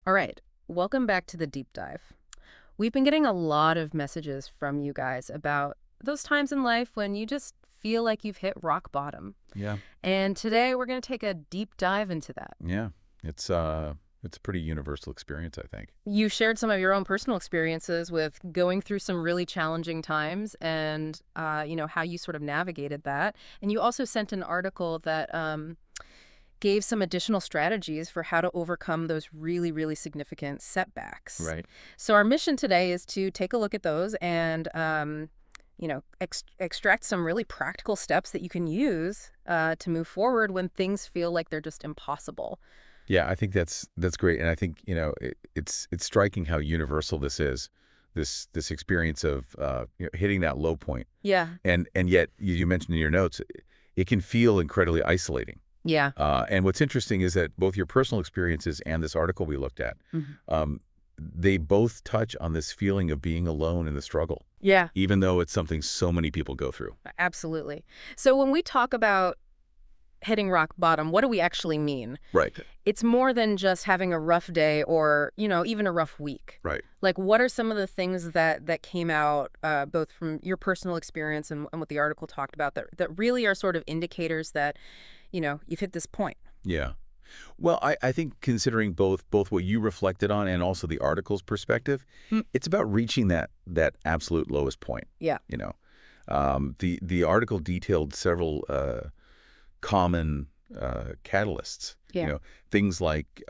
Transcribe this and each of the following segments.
All right, welcome back to the deep dive. We've been getting a lot of messages from you guys about those times in life when you just feel like you've hit rock bottom. Yeah, And today we're going to take a deep dive into that. yeah. It's a pretty universal experience, I think. You shared some of your own personal experiences with going through some really challenging times and, how you sort of navigated that. And you also sent an article that gave some additional strategies for how to overcome those really, really significant setbacks. Right. So our mission today is to take a look at those and, extract some really practical steps that you can use to move forward when things feel like they're just impossible. Yeah, I think that's great, and I think it's striking how universal this is, this experience of hitting that low point, Yeah. and yet you mentioned in your notes, it can feel incredibly isolating. Yeah. And what's interesting is that both your personal experiences and this article we looked at, Mhm. they both touch on this feeling of being alone in the struggle, Yeah, even though it's something so many people go through. absolutely. So when we talk about hitting rock bottom, what do we actually mean? Right. It's more than just having a rough day or, even a rough week. Right. Like, what are some of the things that came out, both from your personal experience and what the article talked about, that really are sort of indicators that, you've hit this point? Yeah. Well, I think considering both what you reflected on and also the article's perspective, Mm. it's about reaching that absolute lowest point. Yeah. The article detailed several common catalysts. Yeah. Things like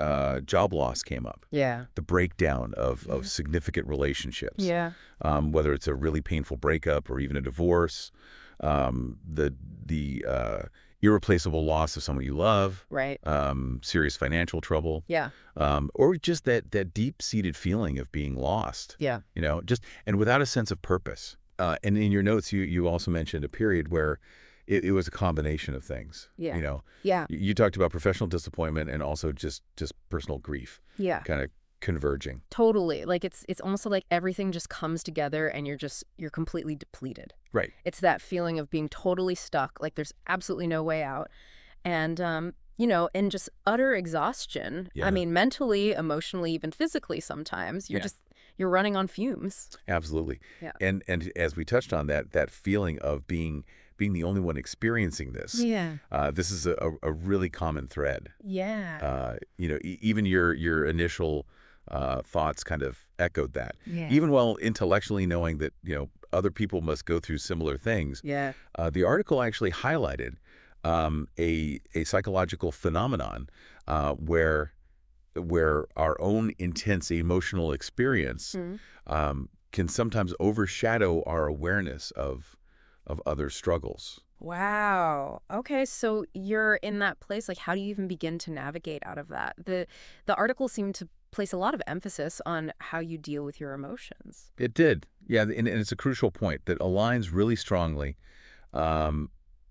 job loss came up, Yeah. the breakdown of Yeah. significant relationships, Yeah. whether it's a really painful breakup or even a divorce, the irreplaceable loss of someone you love, Right. serious financial trouble, Yeah. or just that deep-seated feeling of being lost, Yeah. just and without a sense of purpose. And in your notes, you also mentioned a period where it was a combination of things. Yeah. You know, Yeah. you talked about professional disappointment and also just personal grief Yeah. kind of converging. Totally. Like it's almost like everything just comes together and you're completely depleted. Right. It's that feeling of being totally stuck, like there's absolutely no way out. And and just utter exhaustion. I Yeah. mean, mentally, emotionally, even physically sometimes. Yeah. You're running on fumes. Absolutely. Yeah. And as we touched on that feeling of being the only one experiencing this, Yeah. this is a really common thread. Yeah. Even your initial thoughts kind of echoed that. Yeah. Even while intellectually knowing that, other people must go through similar things, Yeah. the article actually highlighted a psychological phenomenon where our own intense emotional experience Mhm. can sometimes overshadow our awareness of other struggles. Wow. Okay, so you're in that place. Like, how do you even begin to navigate out of that? The article seemed to place a lot of emphasis on how you deal with your emotions. It did. Yeah, and it's a crucial point that aligns really strongly um,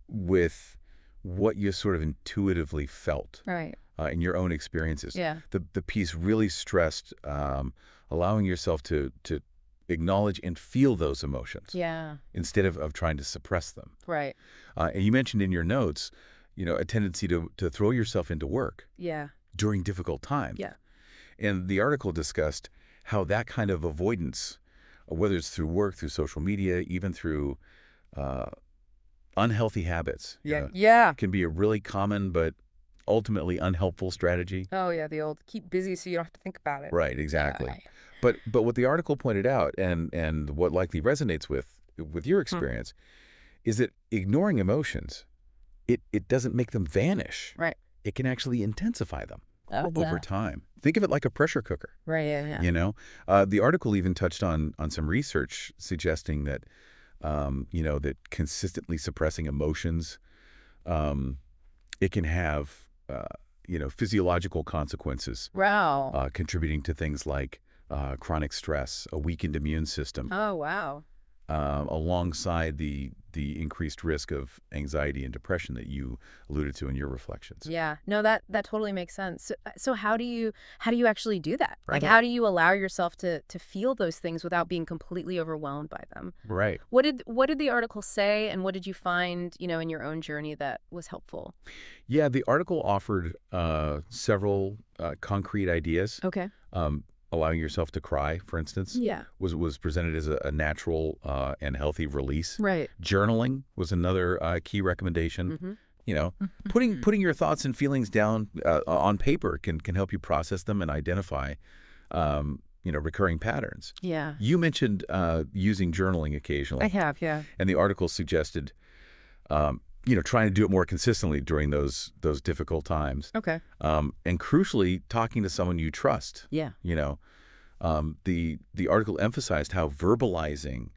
with what you sort of intuitively felt Right. in your own experiences. Yeah. The piece really stressed allowing yourself to acknowledge and feel those emotions Yeah. instead of trying to suppress them. Right. And you mentioned in your notes, a tendency to throw yourself into work Yeah. during difficult times. Yeah. And the article discussed how that kind of avoidance, whether it's through work, through social media, even through uh, unhealthy habits, Yeah. Yeah. can be a really common but ultimately unhelpful strategy. Oh, yeah. The old keep busy so you don't have to think about it. Right, exactly. Yeah. But what the article pointed out, and what likely resonates with your experience, is that ignoring emotions, it doesn't make them vanish. Right. It can actually intensify them Oh, over time. Think of it like a pressure cooker. Right. Yeah. Yeah. The article even touched on some research suggesting that that consistently suppressing emotions, it can have physiological consequences, Wow. contributing to things like chronic stress, a weakened immune system, Oh, wow. alongside the increased risk of anxiety and depression that you alluded to in your reflections. Yeah. No, that totally makes sense. So how do you actually do that? Like, Right. how do you allow yourself to feel those things without being completely overwhelmed by them? Right. What did the article say, and what did you find, in your own journey that was helpful? Yeah, the article offered several concrete ideas Okay. Allowing yourself to cry, for instance, Yeah. was presented as a natural and healthy release. Right. Journaling was another key recommendation. Mm-hmm. You know, Mm-hmm. putting your thoughts and feelings down on paper can help you process them and identify, recurring patterns. Yeah. You mentioned using journaling I occasionally, have, yeah. and the article suggested, trying to do it more consistently during those difficult times. Okay. And crucially, talking to someone you trust. Yeah. You know, the article emphasized how verbalizing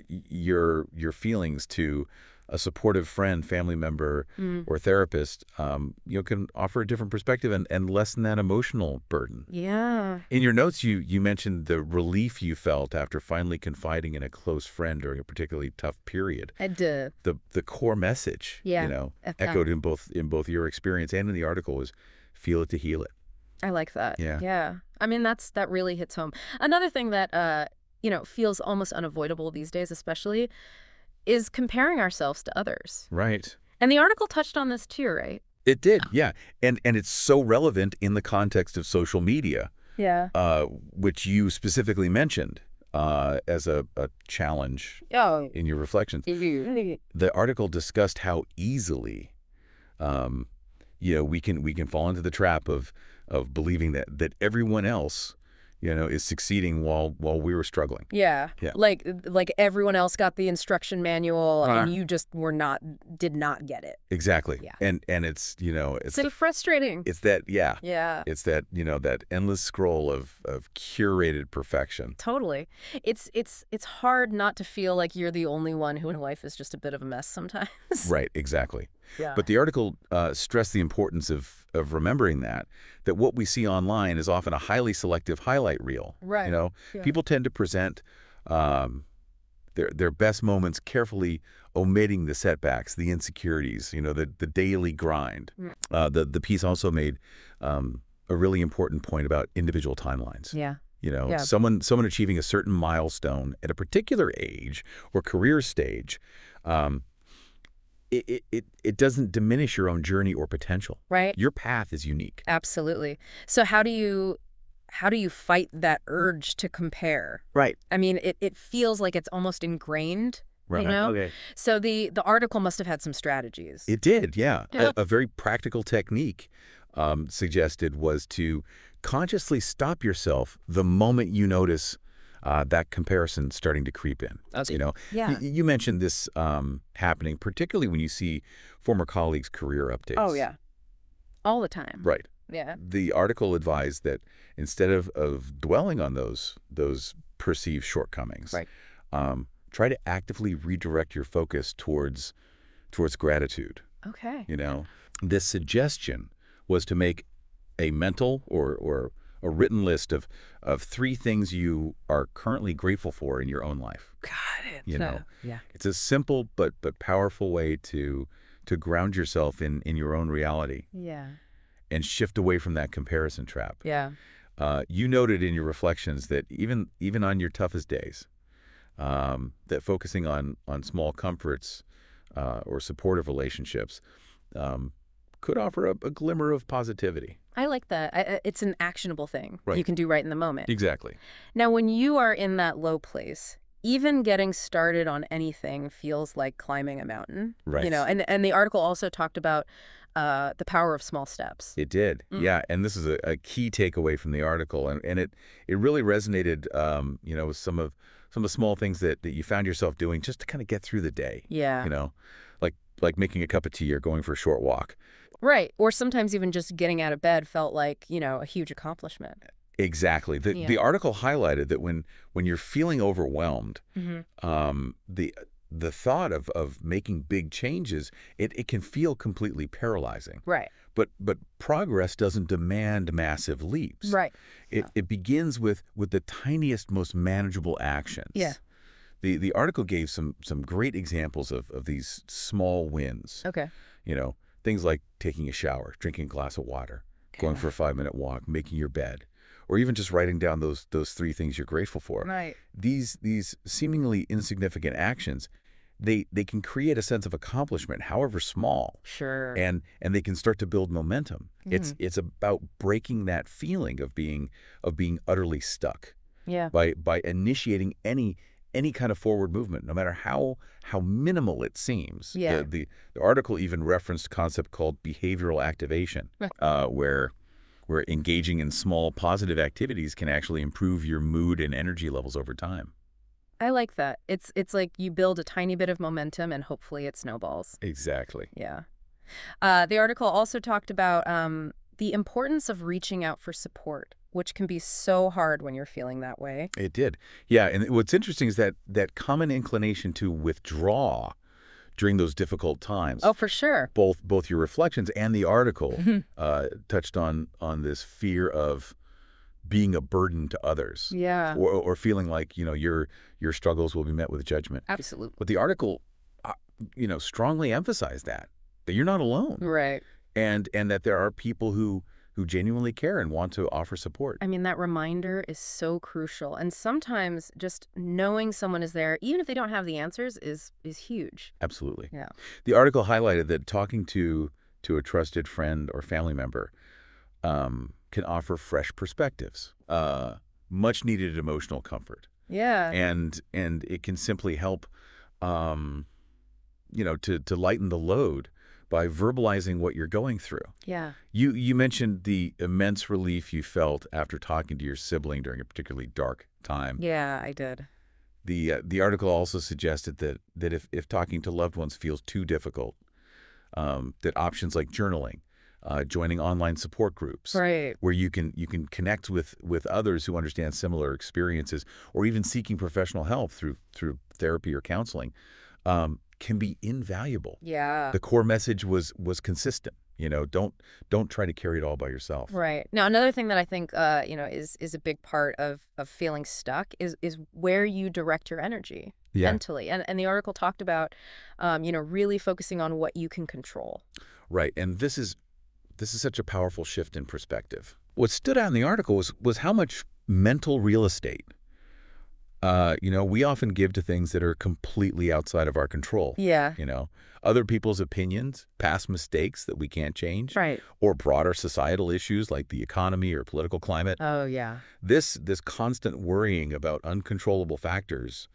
your feelings to a supportive friend, family member, Mm. or therapist, can offer a different perspective and lessen that emotional burden. Yeah. In your notes, you mentioned the relief you felt after finally confiding in a close friend during a particularly tough period. I did. The core message, Yeah. echoed in both your experience and in the article was feel it to heal it. I like that. Yeah. Yeah. I mean, that really hits home. Another thing that, feels almost unavoidable these days, especially, is comparing ourselves to others. Right. And the article touched on this too, right? It did, yeah. And it's so relevant in the context of social media, Yeah. which you specifically mentioned as a challenge Oh. in your reflections. The article discussed how easily, we can fall into the trap of believing that everyone else, is succeeding while we were struggling. Yeah. Yeah. Like everyone else got the instruction manual and you just did not get it. Exactly. Yeah. And it's, it's So frustrating. it's that, yeah. Yeah. It's that, that endless scroll of curated perfection. Totally. It's hard not to feel like you're the only one who in life is just a bit of a mess sometimes. Right, exactly. Yeah. But the article stressed the importance of remembering that what we see online is often a highly selective highlight reel. Right. Yeah. People tend to present their best moments carefully omitting the setbacks, the insecurities, the daily grind. Mm. The piece also made a really important point about individual timelines. Yeah. Yeah. Someone achieving a certain milestone at a particular age or career stage, it doesn't diminish your own journey or potential. Right. Your path is unique. Absolutely. So how do you fight that urge to compare? Right. I mean, it feels like it's almost ingrained, Right. Okay. So the article must have had some strategies. It did, yeah. Yeah. A very practical technique suggested was to consciously stop yourself the moment you notice that comparison starting to creep in. Yeah. You mentioned this happening, particularly when you see former colleagues' career updates. Oh, yeah. All the time. Right. Yeah. The article advised that instead of dwelling on those perceived shortcomings, Right. try to actively redirect your focus towards gratitude. Okay. This suggestion was to make a mental or a written list of 3 things you are currently grateful for in your own life. Got it. Yeah. It's a simple but powerful way to ground yourself in your own reality Yeah. and shift away from that comparison trap. Yeah. You noted in your reflections that even on your toughest days, that focusing on small comforts or supportive relationships could offer a glimmer of positivity. I like that. It's an actionable thing Right. you can do right in the moment. Exactly. Now, when you are in that low place, even getting started on anything feels like climbing a mountain. Right. And the article also talked about the power of small steps. It did. Mm. Yeah. And this is a key takeaway from the article. And it really resonated, with some of the small things that you found yourself doing just to kind of get through the day. Yeah. Like making a cup of tea or going for a short walk. Right. Or sometimes even just getting out of bed felt like, a huge accomplishment. Exactly. The article highlighted that when you're feeling overwhelmed, Mm-hmm. the thought of making big changes, it can feel completely paralyzing. Right. But progress doesn't demand massive leaps. Right. It begins with the tiniest, most manageable actions. Yeah. The article gave some great examples of these small wins. Okay. Things like taking a shower, drinking a glass of water, going for a 5-minute walk, making your bed, or even just writing down those 3 things you're grateful for. Right. These seemingly insignificant actions they can create a sense of accomplishment, however small, Sure. and they can start to build momentum. Hmm. It's about breaking that feeling of being utterly stuck Yeah. by initiating any kind of forward movement, no matter how minimal it seems. Yeah. The article even referenced a concept called behavioral activation, Right. Where engaging in small positive activities can actually improve your mood and energy levels over time. I like that. It's like you build a tiny bit of momentum and hopefully it snowballs. Exactly. Yeah. The article also talked about the importance of reaching out for support, which can be so hard when you're feeling that way. It did. Yeah, and what's interesting is that common inclination to withdraw during those difficult times. Oh, for sure. Both your reflections and the article Mhm. touched on this fear of being a burden to others, Yeah, or feeling like your struggles will be met with judgment. absolutely. But the article, strongly emphasized that you're not alone, Right. and that there are people who genuinely care and want to offer support. I mean, that reminder is so crucial. And sometimes just knowing someone is there, even if they don't have the answers, is huge. Absolutely. Yeah. The article highlighted that talking to a trusted friend or family member can offer fresh perspectives, much needed emotional comfort, Yeah. and it can simply help, um, to lighten the load by verbalizing what you're going through. Yeah. You mentioned the immense relief you felt after talking to your sibling during a particularly dark time. Yeah, I did. The article also suggested that if talking to loved ones feels too difficult, that options like journaling, joining online support groups, Right. where you can connect with others who understand similar experiences, or even seeking professional help through therapy or counseling, can be invaluable. Yeah. The core message was consistent. Don't try to carry it all by yourself. Right. Now, another thing that I think, is a big part of feeling stuck is where you direct your energy Yeah, mentally. And the article talked about, really focusing on what you can control. right. And this is such a powerful shift in perspective. What stood out in the article was how much mental real estate we often give to things that are completely outside of our control. Yeah. Other people's opinions, past mistakes that we can't change, Right. or broader societal issues like the economy or political climate. Oh, yeah. This constant worrying about uncontrollable factors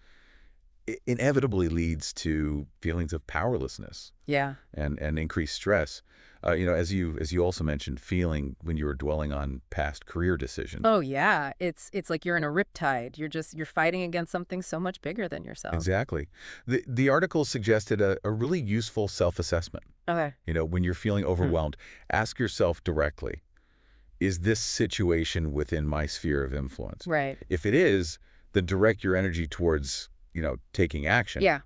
inevitably leads to feelings of powerlessness Yeah. and increased stress. As you also mentioned, feeling when you were dwelling on past career decisions. Oh, yeah. It's like you're in a riptide. You're fighting against something so much bigger than yourself. Exactly. The article suggested a really useful self-assessment. Okay. When you're feeling overwhelmed, ask yourself directly, is this situation within my sphere of influence? Right. If it is, then direct your energy towards, taking action. Yeah.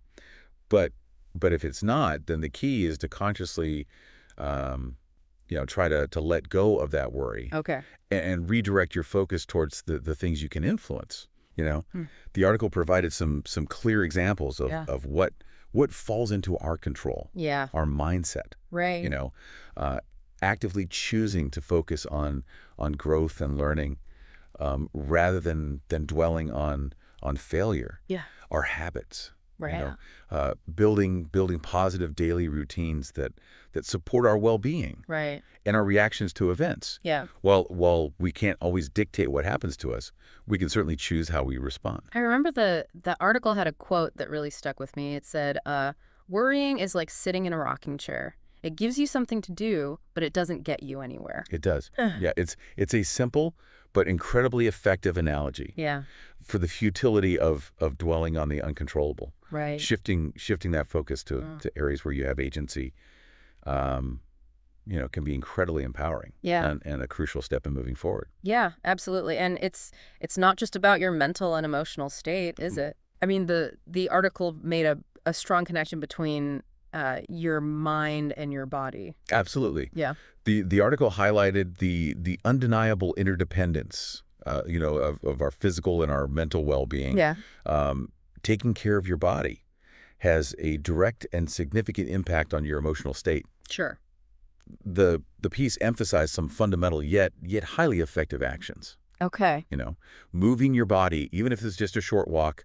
But if it's not, then the key is to consciously, try to let go of that worry Okay. and redirect your focus towards the things you can influence. Hmm. The article provided some clear examples Yeah. of what falls into our control, Yeah. our mindset. Right. Uh, actively choosing to focus on growth and learning, rather than dwelling on failure. Yeah. Our habits. Right. Building positive daily routines that support our well-being Right. and our reactions to events. Yeah. While we can't always dictate what happens to us, we can certainly choose how we respond. I remember the article had a quote that really stuck with me. It said, "Worrying is like sitting in a rocking chair. It gives you something to do, but it doesn't get you anywhere." It does. Yeah, it's a simple but incredibly effective analogy Yeah. for the futility of dwelling on the uncontrollable. Right. Shifting that focus to areas where you have agency, can be incredibly empowering. Yeah. And a crucial step in moving forward. Yeah, absolutely. And it's not just about your mental and emotional state, is it? I mean, the article made a strong connection between your mind and your body. Absolutely. Yeah. The article highlighted the undeniable interdependence, of our physical and our mental well-being. Yeah. Taking care of your body has a direct and significant impact on your emotional state. Sure. The piece emphasized some fundamental yet highly effective actions. Okay. Moving your body, even if it's just a short walk,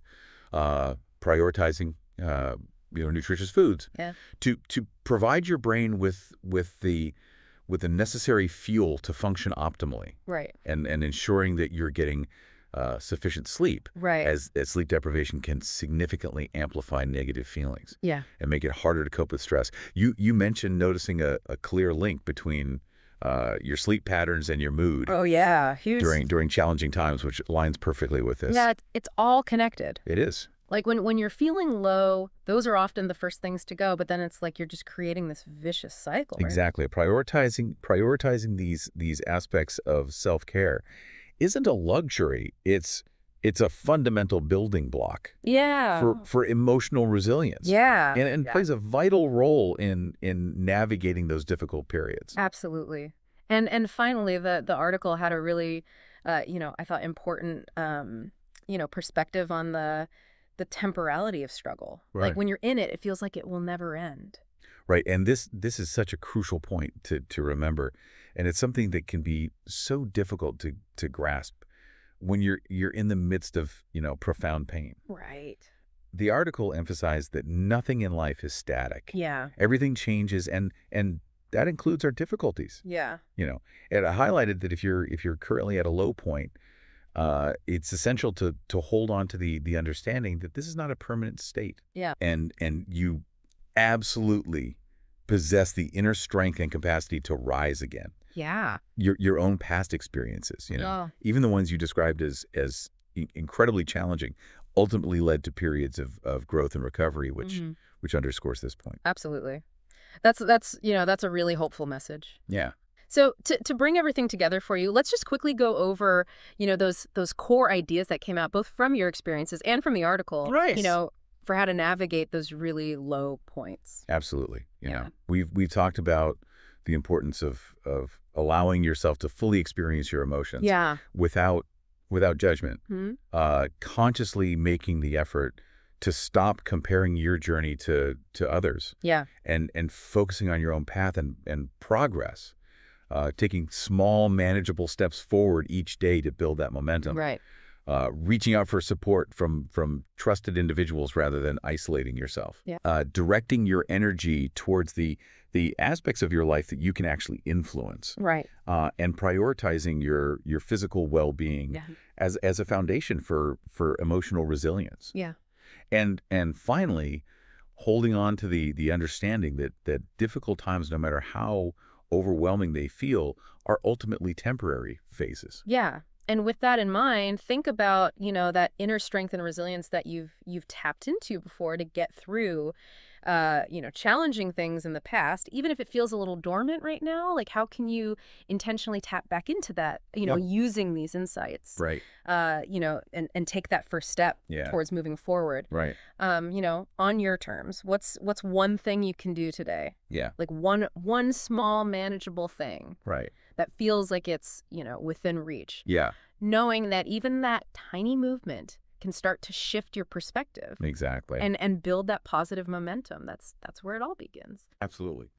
prioritizing nutritious foods, Yeah. to provide your brain with the necessary fuel to function optimally, Right. and ensuring that you're getting sufficient sleep, Right. as sleep deprivation can significantly amplify negative feelings Yeah. and make it harder to cope with stress. You mentioned noticing a clear link between your sleep patterns and your mood Oh, yeah. Huge. during challenging times, which aligns perfectly with this. Yeah, it's all connected. It is. Like when you're feeling low, those are often the first things to go, but then it's like you're just creating this vicious cycle, right? Exactly. Prioritizing these aspects of self-care isn't a luxury. It's a fundamental building block Yeah. for emotional resilience. Yeah. And Yeah. plays a vital role in navigating those difficult periods. Absolutely. And finally, the article had a really, I thought important, perspective on the temporality of struggle. Like Right. when you're in it, it feels like it will never end. Right. And this is such a crucial point to remember. And it's something that can be so difficult to grasp when you're in the midst of, profound pain. Right. The article emphasized that nothing in life is static. Yeah. Everything changes, and that includes our difficulties. Yeah. And I highlighted that if you're currently at a low point, it's essential to hold on to the understanding that this is not a permanent state. Yeah. And you absolutely possess the inner strength and capacity to rise again. Yeah. Your own past experiences, Oh. even the ones you described as incredibly challenging, ultimately led to periods of growth and recovery, Mhm. which underscores this point. Absolutely. That's a really hopeful message. Yeah. So to bring everything together for you, let's just quickly go over, those core ideas that came out both from your experiences and from the article, Right. For how to navigate those really low points. Absolutely. Yeah. We've talked about the importance of allowing yourself to fully experience your emotions Yeah. without judgment, Hmm. consciously making the effort to stop comparing your journey to others, Yeah. and focusing on your own path and progress, taking small, manageable steps forward each day to build that momentum. Right. Reaching out for support from trusted individuals rather than isolating yourself. Yeah. Directing your energy towards the aspects of your life that you can actually influence, Right. and prioritizing your physical well-being Yeah. as a foundation for emotional resilience. Yeah. And finally, holding on to the understanding that difficult times, no matter how overwhelming they feel, are ultimately temporary phases. Yeah. And with that in mind, think about, that inner strength and resilience that you've tapped into before to get through, challenging things in the past, even if it feels a little dormant right now. Like, how can you intentionally tap back into that, Yep. using these insights, Right. and take that first step Yeah. towards moving forward, Right. on your terms. What's one thing you can do today? Yeah. Like one small manageable thing Right. that feels like it's, within reach. Yeah. Knowing that even that tiny movement can start to shift your perspective Exactly. and build that positive momentum. That's where it all begins. Absolutely.